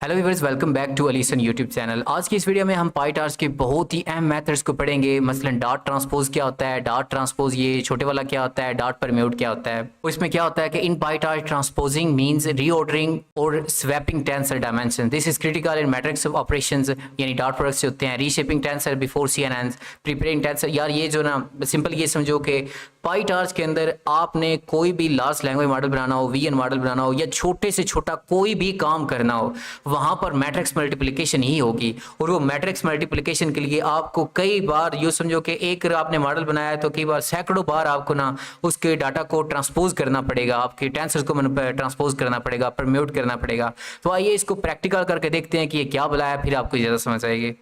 Hello viewers, welcome back to Alison YouTube channel. आज की इस वीडियो में हम पाई टार्स के बहुत ही अहम मेथड्स को पढ़ेंगे। मसलन डॉट ट्रांसपोज क्या होता है, डॉट ट्रांसपोज ये छोटे वाला क्या होता है, डॉट परम्यूट क्या होता है। और इसमें क्या होता है कि in PyTorch transposing means reordering और swapping tensor dimension. This is critical in matrix of operations, यानी डॉट प्रोडक्ट्स होते हैं, reshaping tensor before C N N, preparing tensor. यार ये जो ना सिंपल ये समझो कि पाई टार्स के अंदर आपने कोई भी लार्ज लैंग्वेज मॉडल बनाना हो, वीएन मॉडल बनाना हो, या छोटे से छोटा कोई भी काम करना हो, वहां पर मैट्रिक्स मल्टीप्लिकेशन ही होगी। और वो मैट्रिक्स मल्टीप्लिकेशन के लिए आपको कई बार यूँ समझो कि एक आपने मॉडल बनाया है तो कई बार सैकड़ों बार आपको ना उसके डाटा को ट्रांसपोज करना पड़ेगा, आपके टेंसर्स को ट्रांसपोज करना पड़ेगा, परम्यूट करना पड़ेगा। तो आइए इसको प्रैक्टिकल करके देखते हैं कि ये क्या बुलाया, फिर आपको ज़्यादा समझ आएगी।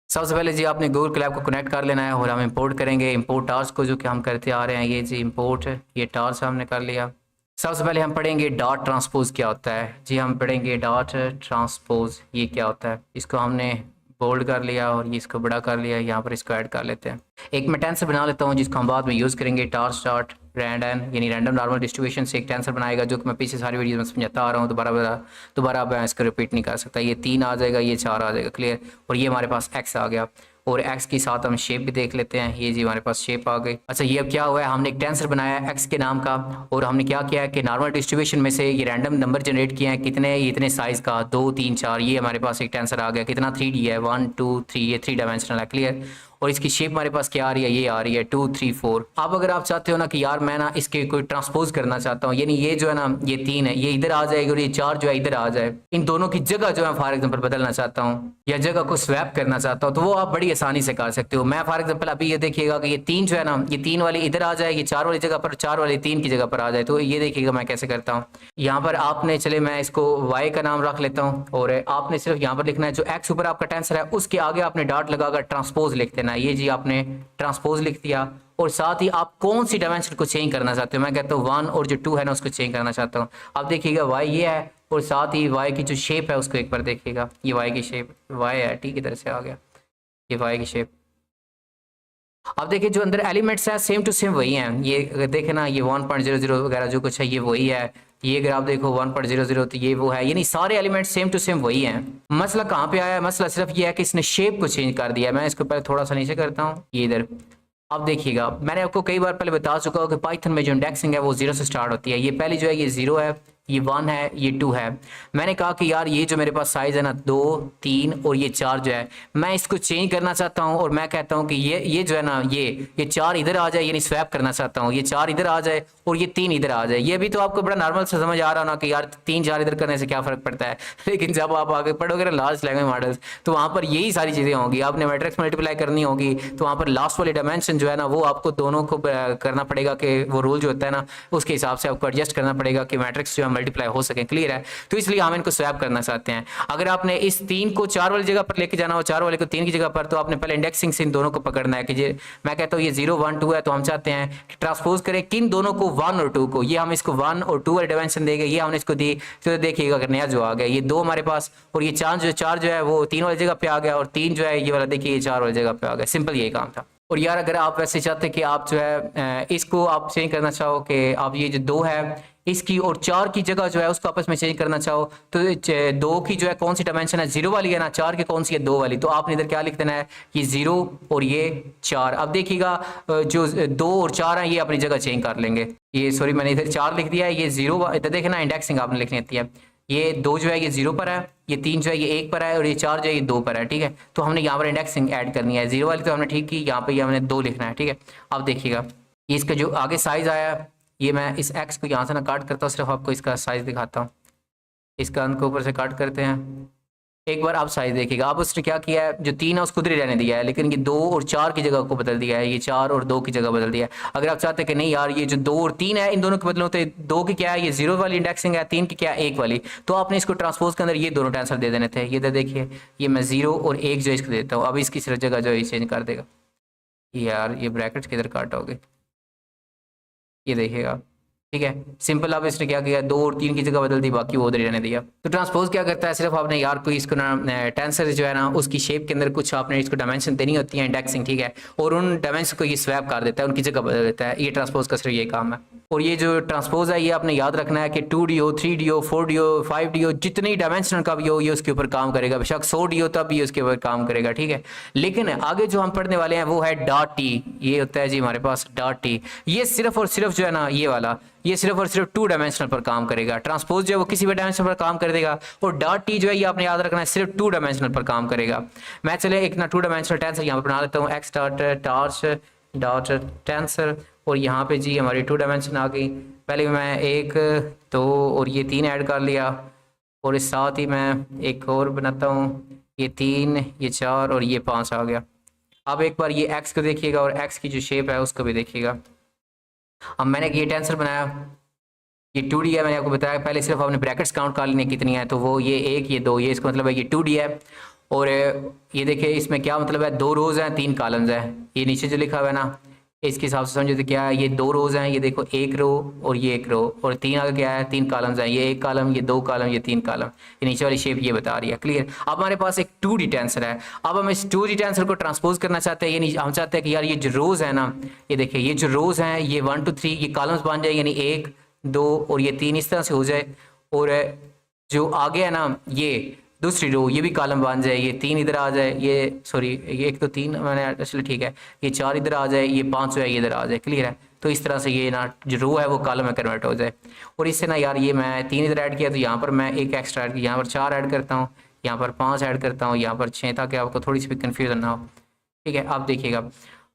सबसे पहले जी आपने गूगल क्लैब को कनेक्ट कर लेना है और हम इंपोर्ट करेंगे। इंपोर्ट टार्स को जो कि हम करते आ रहे हैं, ये जी इंपोर्ट, ये टार्स हमने कर लिया। सबसे पहले हम पढ़ेंगे डॉट ट्रांसपोज क्या होता है। जी हम पढ़ेंगे डॉट ट्रांसपोज ये क्या होता है। इसको हमने बोल्ड कर लिया और ये इसको बड़ा कर लिया। यहाँ पर इसको ऐड कर लेते हैं। एक मैं टेंसर बना लेता हूँ जिसको हम बाद में यूज़ करेंगे। टार्स डॉट रैंडम यानी रैंडम नॉर्मल डिस्ट्रीब्यूशन से एक टेंसर बनाएगा, जो कि मैं पीछे सारी वीडियो में समझाता आ रहा हूँ। दोबारा मैं इसको रिपीट नहीं कर सकता। ये 3 आ जाएगा, ये 4 आ जाएगा, क्लियर। और ये हमारे पास एक्स आ गया और x के साथ हम शेप भी देख लेते हैं। ये जी हमारे पास शेप आ गई। अच्छा ये अब क्या हुआ है, हमने एक टेंसर बनाया है x के नाम का और हमने क्या किया है कि नॉर्मल डिस्ट्रीब्यूशन में से ये रैंडम नंबर जनरेट किए हैं। कितने, इतने साइज का 2 3 4। ये हमारे पास एक टेंसर आ गया। कितना 3D है, 1 2 3, ये 3 डायमेंशनल है, क्लियर। और इसकी शेप हमारे पास क्या आ रही है, ये आ रही है 2 3 4। अब अगर आप चाहते हो ना कि यार मैं ना इसके कोई ट्रांसपोज करना चाहता हूँ, यानी ये जो है ना ये 3 है, ये इधर आ जाएगी और ये 4 जो है इधर आ जाए, इन दोनों की जगह जो है फॉर एग्जांपल बदलना चाहता हूँ या जगह को स्वैप करना चाहता हूँ, तो वो आप बड़ी आसानी से कर सकते हो। मैं फॉर एग्जांपल अभी ये देखिएगा कि ये 3 जो है ना, ये 3 वाली इधर आ जाए, ये 4 वाली जगह पर, 4 वाली 3 की जगह पर आ जाए। तो ये देखिएगा मैं कैसे करता हूँ। यहाँ पर आपने, चले मैं इसको y का नाम रख लेता हूँ और आपने सिर्फ यहाँ पर लिखना है जो x ऊपर आपका टेंसर है उसके आगे आपने डॉट लगाकर ट्रांसपोज लिख देना है। ये जी आपने ट्रांसपोज लिख दिया और साथ ही आप कौन सी डायमेंशन को चेंज करना चाहते हो। मैं कहता हूँ 1 और जो 2 है ना उसको चेंज करना चाहता हूँ। अब देखिएगा y ये है और साथ ही y की जो शेप है उसको एक बार देखिएगा। ये y की शेप y है, ठीक, इधर से आ गया ये y की शेप। अब देखिए जो अंदर एलिमेंट्स है सेम टू सेम वही हैं। ये देखे ना, ये 1.00 वगैरह जो कुछ है ये वही है। ये अगर आप देखो 1.00 तो ये वो है, यानी सारे एलिमेंट्स सेम टू सेम वही हैं। मसला कहाँ पे आया है, मसला सिर्फ ये है कि इसने शेप को चेंज कर दिया। मैं इसको पहले थोड़ा सा नीचे करता हूँ, ये इधर। अब देखिएगा मैंने आपको कई बार पहले बता चुका हूँ कि पाइथन में जो इंडेक्सिंग है वो 0 से स्टार्ट होती है। ये पहली जो है ये 0 है, ये 1 है, ये 2 है। मैंने कहा कि यार ये जो मेरे पास साइज है ना 2 3 और ये 4 जो है, मैं इसको चेंज करना चाहता हूँ और मैं कहता हूँ कि ये जो है ना ये 4 इधर आ जाए, यानी स्वैप करना चाहता हूँ। ये 4 इधर आ जाए और ये 3 इधर आ जाए। ये भी तो आपको बड़ा नॉर्मल से समझ आ रहा ना कि यार 3 4 इधर करने से क्या फर्क पड़ता है। लेकिन जब आप आगे पढ़ोगे ना लार्ज लैंग्वेज मॉडल्स, तो वहाँ पर यही सारी चीज़ें होंगी। आपने मैट्रिक्स मल्टीप्लाई करनी होगी तो वहाँ पर लास्ट वाली डायमेंशन जो है ना वो आपको दोनों को करना पड़ेगा कि वो रूल जो होता है ना उसके हिसाब से आपको एडजस्ट करना पड़ेगा कि मैट्रिक्स जो है मल्टीप्लाई हो सके, क्लियर है। तो इसलिए हम इनको स्वैप करना चाहते हैं। अगर आपने इस 3 को 4 वाली जगह पर लेके जाना हो, 4 वाले को 3 की जगह पर, तो आपने पहले इंडेक्सिंग से इन दोनों को पकड़ना है कि मैं कहता हूँ ये 0 1 2 है, तो हम चाहते हैं कि ट्रांसपोज करें किन दोनों को, 1 और 2 को। ये हम इसको 1 और 2 वाली डायमेंशन देंगे, ये हमने इसको दी। तो देखिएगा अगर नया जो आ गया ये 2 हमारे पास, और ये 4 जो है वो 3 वाली जगह पे आ गया, और 3 जो है ये वाला देखिए ये 4 वाली जगह पे आ गया। सिंपल यही काम था। और यार अगर आप वैसे चाहते कि आप जो है इसको आप चेंज करना चाहो कि आप ये जो 2 है इसकी और 4 की जगह जो है उसको आपस में चेंज करना चाहो, तो 2 की जो है कौन सी डायमेंशन है, 0 वाली है ना, 4 की कौन सी है, 2 वाली। तो आपने इधर क्या लिख देना है, ये 0 और ये 4। अब देखिएगा जो 2 और 4 है ये अपनी जगह चेंज कर लेंगे। ये सॉरी मैंने इधर 4 लिख दिया है, ये 0 इधर देखे ना, इंडेक्सिंग आपने लिखनी होती है। ये 2 जो है ये 0 पर है, ये 3 जो है ये 1 पर है, और ये 4 जो है ये 2 पर है, ठीक है। तो हमने यहाँ पर इंडेक्सिंग ऐड करनी है। 0 वाली तो हमने ठीक की, यहाँ पे हमने 2 लिखना है, ठीक है। अब देखिएगा ये इसका जो आगे साइज आया, ये मैं इस x को यहाँ से ना काट करता हूँ, सिर्फ आपको इसका साइज दिखाता हूँ। इसका अंत को ऊपर से काट करते हैं। एक बार आप साइज देखिएगा। अब उसने क्या किया है, जो 3 है उसको उधर ही रहने दिया है, लेकिन ये 2 और 4 की जगह को बदल दिया है। ये 4 और 2 की जगह बदल दिया है। अगर आप चाहते हैं कि नहीं यार ये जो 2 और 3 है इन दोनों को बदलो, तो 2 की क्या है, ये 0 वाली इंडेक्सिंग है, 3 की क्या है, 1 वाली। तो आपने इसको ट्रांसपोज के अंदर ये दोनों टेंसर दे देने थे। ये देखिए ये मैं 0 और 1 जो इसको देता हूँ। अब इसकी सिर्फ जगह जो है चेंज कर देगा। यार ये ब्रैकेट्स किधर काटोगे, ये देखिएगा, ठीक है। सिंपल। अब इसने क्या किया, 2 और 3 की जगह बदल दी, बाकी वो उधर ही रहने दिया। तो ट्रांसपोज क्या करता है, सिर्फ आपने यार कोई इसको ना टेंसर जो है ना उसकी शेप के अंदर कुछ आपने इसको डायमेंशन देनी होती है, इंडेक्सिंग, ठीक है, और उन डायमेंशन को ये स्वैप कर देता है, उनकी जगह बदल देता है। ये ट्रांसपोज का सिर्फ ये काम है। और ये जो ट्रांसपोज है ये आपने याद रखना है कि 2D हो, 3D हो, 4D हो, 5D हो, जितनी डायमेंशनल का भी हो ये उसके ऊपर काम करेगा। बेशक 100D हो तब भी उसके ऊपर काम करेगा, ठीक है। लेकिन आगे जो हम पढ़ने वाले हैं वो है डॉट टी। ये होता है जी हमारे पास डॉट टी। ये सिर्फ और सिर्फ जो है ना ये वाला, ये सिर्फ और सिर्फ 2 डायमेंशनल पर काम करेगा। ट्रांसपोज जो है वो किसी भी डायमेंशन पर काम कर देगा, और डॉट टी जो है ये आपने याद रखना है सिर्फ 2 डायमेंशनल पर काम करेगा। मैं चले एक ना 2 डायमेंशनल टेंसर यहाँ पर बना लेता हूँ, x dot torch dot tensor, और यहाँ पे जी हमारी 2 डायमेंशन आ गई। पहले मैं 1 2 और ये 3 ऐड कर लिया, और इस साथ ही मैं एक और बनाता हूँ, ये 3 ये 4 और ये 5 आ गया। अब एक बार ये x को देखिएगा और x की जो शेप है उसको भी देखिएगा। अब मैंने ये टेंसर बनाया, ये 2D है, मैंने आपको बताया पहले सिर्फ आपने ब्रैकेट्स काउंट कर लेने कितनी है, तो वो ये 1 ये 2, ये इसका मतलब है ये 2D है। और ये देखिए इसमें क्या मतलब है, 2 रोज़ हैं 3 कॉलम्स हैं। ये नीचे जो लिखा हुआ है ना इसके हिसाब से समझो तो क्या है, ये 2 रोज़ हैं, ये देखो 1 रो और ये 1 रो, और 3 आगे क्या है 3 कॉलम्स हैं, ये 1 कॉलम ये 2 कॉलम ये 3 कॉलम। ये नीचे वाली शेप ये बता रही है, क्लियर। अब हमारे पास एक 2D टेंसर है। अब हम इस 2D टेंसर को ट्रांसपोज करना चाहते हैं, यानी हम चाहते हैं कि यार ये जो रोज़ है ना, ये देखिए ये जो रोज़ हैं ये 1 2 3 ये कॉलम्स बन जाए, यानी 1 2 और ये 3 इस तरह से हो जाए, और जो आगे है ना ये दूसरी रो ये भी कॉलम बन जाए, ये 3 इधर आ जाए, ये सॉरी ये 1 तो 3 मैंने चलो ठीक है, ये 4 इधर आ जाए, ये 5 जो है ये इधर आ जाए, क्लियर है। तो इस तरह से ये ना जो रो है वो कॉलम में कन्वर्ट हो जाए। और इससे ना यार ये मैं 3 इधर ऐड किया तो यहाँ पर मैं एक एक्स्ट्रा ऐड किया, यहाँ पर 4 ऐड करता हूँ, यहाँ पर 5 ऐड करता हूँ, यहाँ पर 6, ताकि आपको थोड़ी सी भी कन्फ्यूजन ना हो, ठीक है। आप देखिएगा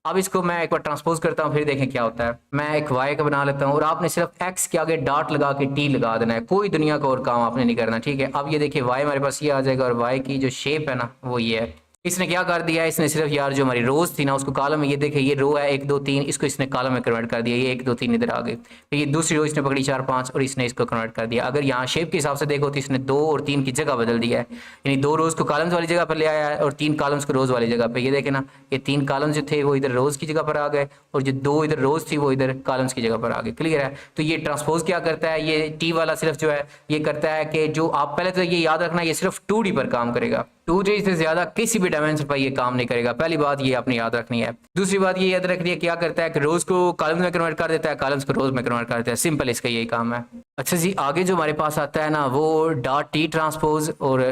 अब इसको मैं एक बार ट्रांसपोज करता हूँ, फिर देखें क्या होता है। मैं एक y का बना लेता हूँ, और आपने सिर्फ x के आगे डॉट लगा के t लगा देना है, कोई दुनिया का और काम आपने नहीं करना, ठीक है। अब ये देखिए y हमारे पास ये आ जाएगा, और y की जो शेप है ना वो ये है। इसने क्या कर दिया है, इसने सिर्फ यार जो हमारी रोज थी ना उसको कॉलम में, ये देखिए ये रो है 1 2 3, इसको इसने कॉलम में कन्वर्ट कर दिया, ये 1 2 3 इधर आ गए। फिर ये दूसरी रो इसने पकड़ी 4 5 और इसने इसको कन्वर्ट कर दिया। अगर यहाँ शेप के हिसाब से देखो तो इसने 2 और 3 की जगह बदल दिया है, यानी 2 रोज को कॉलम्स वाली जगह पर ले आया है और 3 कॉलम्स को रोज वाली जगह पे। ये देखे ना ये 3 कॉलम्स जो थे वो इधर रोज की जगह पर आ गए, और जो 2 इधर रोज थी वो इधर कॉलम्स की जगह पर आ गए, क्लियर है। तो ये ट्रांसपोज क्या करता है, ये टी वाला सिर्फ जो है ये करता है कि जो आप पहले तो ये याद रखना ये सिर्फ 2D पर काम करेगा, 2D से ज्यादा किसी भी डायमेंशन पर ये काम नहीं करेगा। पहली बात ये आपने याद रखनी है। दूसरी बात ये याद रखनी है क्या करता है कि रोज को कॉलम्स में कन्वर्ट कर देता है, कॉलम्स को रोज में कन्वर्ट कर देता है, सिंपल इसका यही काम है। अच्छा जी आगे जो हमारे पास आता है ना वो डॉट टी ट्रांसपोज, और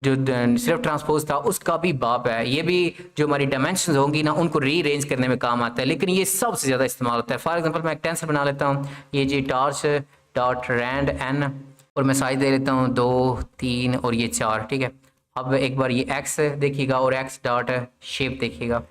जो सिर्फ ट्रांसपोज था उसका भी बाप है। ये भी जो हमारी डायमेंशंस होंगी ना उनको रीअरेंज करने में काम आता है, लेकिन ये सबसे ज़्यादा इस्तेमाल होता है। फॉर एग्जांपल मैं एक टेंसर बना लेता हूँ, ये जी टार्च डॉट रैंड एन, और मैं साइज दे लेता हूँ 2 3 और ये 4, ठीक है। अब एक बार ये x देखिएगा और x डॉट शेप देखिएगा,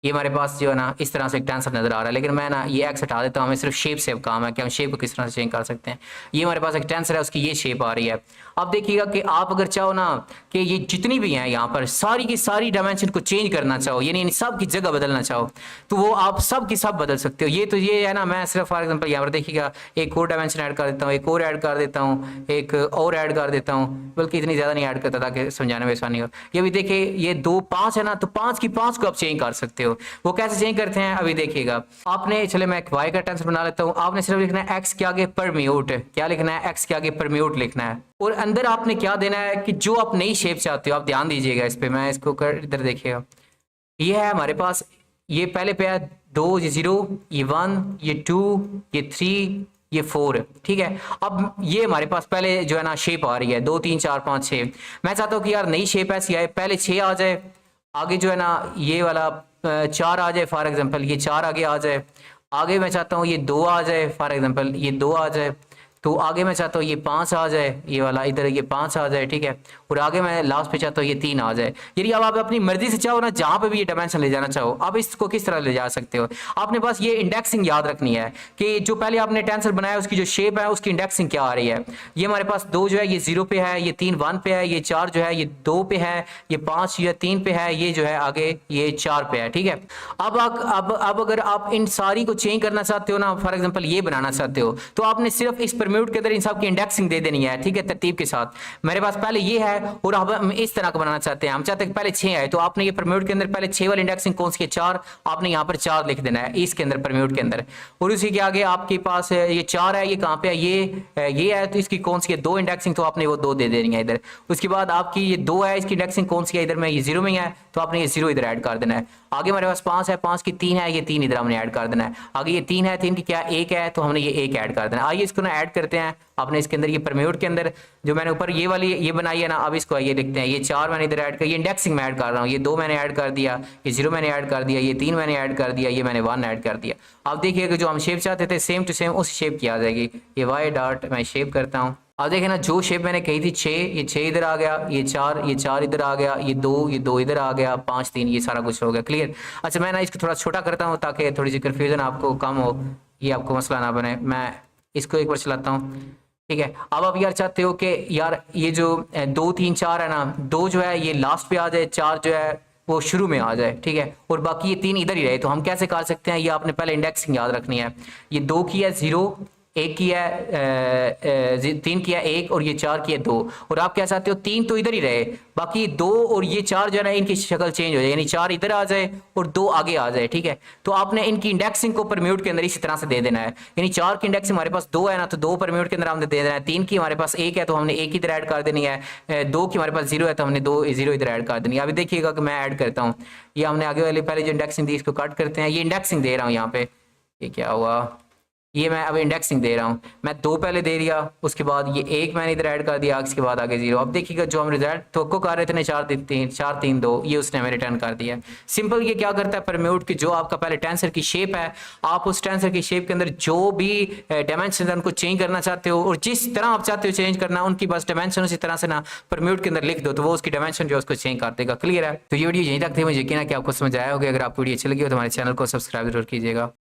ये हमारे पास जो है ना इस तरह से एक टेंसर नजर आ रहा है, लेकिन मैं ना ये x हटा देता हूँ, हमें सिर्फ शेप से काम है कि हम शेप को किस तरह से चेंज कर सकते हैं। ये हमारे पास एक टेंसर है उसकी ये शेप आ रही है। अब देखिएगा कि आप अगर चाहो ना कि ये जितनी भी हैं यहाँ पर सारी की सारी डायमेंशन को चेंज करना चाहो, यानी इन सब की जगह बदलना चाहो, तो वो आप सब की सब बदल सकते हो। ये तो ये है ना, मैं सिर्फ फॉर एग्जांपल यहाँ पर देखिएगा एक और डायमेंशन ऐड कर देता हूँ, एक और ऐड कर देता हूँ, एक और ऐड कर देता हूँ, बल्कि इतनी ज़्यादा नहीं ऐड करता ताकि समझाने में आसानी हो। ये भी देखिए ये 2 5 है ना, तो 5 की 5 को आप चेंज कर सकते हो। वो कैसे चेंज करते हैं अभी देखिएगा। आपने चले मैं एक y का टेंसर बना लेता हूँ, आपने सिर्फ लिखना है x के आगे परम्यूट, क्या लिखना है x के आगे परम्यूट लिखना है, और अंदर आपने क्या देना है कि जो आप नई शेप चाहते हो, आप ध्यान दीजिएगा इस पे, मैं इसको कर इधर देखिएगा, ये है हमारे पास, ये पहले पे है 2 ये 0 ये 1 ये 2 ये 3 ये 4, ठीक है। अब ये हमारे पास पहले जो है ना शेप आ रही है 2 3 4 5 6, मैं चाहता हूँ कि यार नई शेप ऐसी आए, पहले 6 आ जाए, आगे जो है ना ये वाला 4 आ जाए, फॉर एग्जांपल ये 4 आगे आ जाए, आगे मैं चाहता हूँ ये 2 आ जाए, फॉर एग्जांपल ये 2 आ जाए, तो आगे मैं चाहता हूँ ये 5 आ जाए, ये वाला इधर ये 5 आ जाए, ठीक है। और आगे मैं लास्ट पे चाहता हूँ ये 3 आ जाए। यदि अब आप अपनी मर्जी से चाहो ना जहाँ पे भी ये डायमेंशन ले जाना चाहो, आप इसको किस तरह ले जा सकते हो। आपने बस ये इंडेक्सिंग याद रखनी है कि जो पहले आपने टेंसर बनाया उसकी जो शेप है उसकी इंडेक्सिंग क्या आ रही है। ये हमारे पास 2 जो है ये 0 पे है, ये 3 1 पे है, ये 4 जो है ये 2 पे है, ये 5 या 3 पे है, ये जो है आगे ये 4 पे है, ठीक है। अब अगर आप इन सारी को चेंज करना चाहते हो ना, फॉर एग्जाम्पल ये बनाना चाहते हो, तो आपने सिर्फ इस पर परम्यूट के अंदर इन सब की इंडेक्सिंग दे देनी है, ठीक है, तरतीब के साथ। मेरे पास पहले ये है और अब हम इस तरह का बनाना चाहते हैं, हम चाहते हैं कि पहले 6 आए, तो आपने ये परम्यूट के अंदर पहले 6 वाली इंडेक्सिंग कौन सी है, 4, आपने यहाँ पर 4 लिख देना है इसके अंदर, परम्यूट के अंदर। और उसी के आगे आपके पास ये 4 है, ये कहाँ पे है, ये है, तो इसकी कौन सी है, 2 इंडेक्सिंग, तो आपने वो 2 दे देनी है इधर। उसके बाद आपकी ये 2 है, इसकी इंडेक्सिंग कौन सी है, इधर में ये 0 में है, तो आपने ये 0 इधर ऐड कर देना है। आगे हमारे पास 5 है, 5 की 3 है, ये 3 इधर हमने ऐड कर देना है। आगे ये 3 है, 3 की क्या 1 है, तो हमने ये 1 ऐड कर देना है। आइए इसको ना ऐड करते हैं आपने इसके अंदर, ये परम्यूट के अंदर जो मैंने ऊपर ये वाली ये बनाई है ना, अब इसको ये लिखते हैं, ये 4 मैंने इधर ऐड कर, ये इंडेक्सिंग में ऐड कर रहा हूँ, ये 2 मैंने ऐड कर दिया, ये 0 मैंने ऐड कर दिया, ये 3 मैंने ऐड कर दिया, ये मैंने 1 ऐड कर दिया। अब देखिएगा जो हम शेप चाहते थे सेम टू सेम उस शेप की आ जाएगी। ये वाई डॉट मैं शेप करता हूँ, अब देखें ना जो शेप मैंने कही थी 6, ये 6 इधर आ गया, ये 4 इधर आ गया, ये 2 इधर आ गया, 5 3, ये सारा कुछ हो गया क्लियर। अच्छा मैं ना इसको थोड़ा छोटा करता हूँ ताकि थोड़ी सी कन्फ्यूजन आपको कम हो, ये आपको मसला ना बने। मैं इसको एक बार चलाता हूँ, ठीक है। अब आप यार चाहते हो कि यार ये जो 2 3 4 है ना, 2 जो है ये लास्ट पे आ जाए, 4 जो है वो शुरू में आ जाए, ठीक है, और बाकी ये 3 इधर ही रहे। तो हम कैसे कर सकते हैं, ये आपने पहले इंडेक्सिंग याद रखनी है। ये 2 की है 0, 1 की है 3 की है 1, और ये 4 की है 2, और आप क्या चाहते हो 3 तो इधर ही रहे, बाकी 2 और ये 4 जो है ना इनकी शक्ल चेंज हो जाए, यानी 4 इधर आ जाए और 2 आगे आ जाए, ठीक है। तो आपने इनकी इंडेक्सिंग को परम्यूट के अंदर इसी तरह से दे देना है, यानी 4 की इंडेक्सिंग हमारे पास 2 है ना, तो 2 परम्यूट के अंदर हमने दे देना है। 3 की हमारे पास 1 है, तो हमने 1 इधर ऐड कर देनी है। 2 की हमारे पास 0 है, तो हमने 2 0 इधर ऐड कर देनी है। अभी देखिएगा कि मैं ऐड करता हूँ, ये हमने आगे वाली पहले जो इंडेक्सिंग दी इसको कट करते हैं, ये इंडेक्सिंग दे रहा हूँ यहाँ पे, ये क्या हुआ, ये मैं अब इंडेक्सिंग दे रहा हूँ, मैं 2 पहले दे दिया, उसके बाद ये 1 मैंने इधर ऐड कर दिया, इसके बाद आगे 0। अब देखिएगा जो हम रिजल्ट तो को कर रहे थे ना 4 3 2, ये उसने हमें रिटर्न कर दिया। सिंपल ये क्या करता है परम्यूट की, जो आपका पहले टेंसर की शेप है, आप उस टेंसर की शेप के अंदर जो भी डायमेंशन है उनको चेंज करना चाहते हो, और जिस तरह आप चाहते हो चेंज करना उनकी बस डायमेंशन उसी तरह से ना परम्यूट के अंदर लिख दो, तो वो उसकी डायमेंशन जो उसको चेंज कर देगा। क्लियर है। तो ये वीडियो यहीं तक थी, मुझे यकीन है कि आपको समझ आया होगा। अगर आपको वीडियो अच्छी लगी हो तो हमारे चैनल को सब्सक्राइब जरूर कीजिएगा।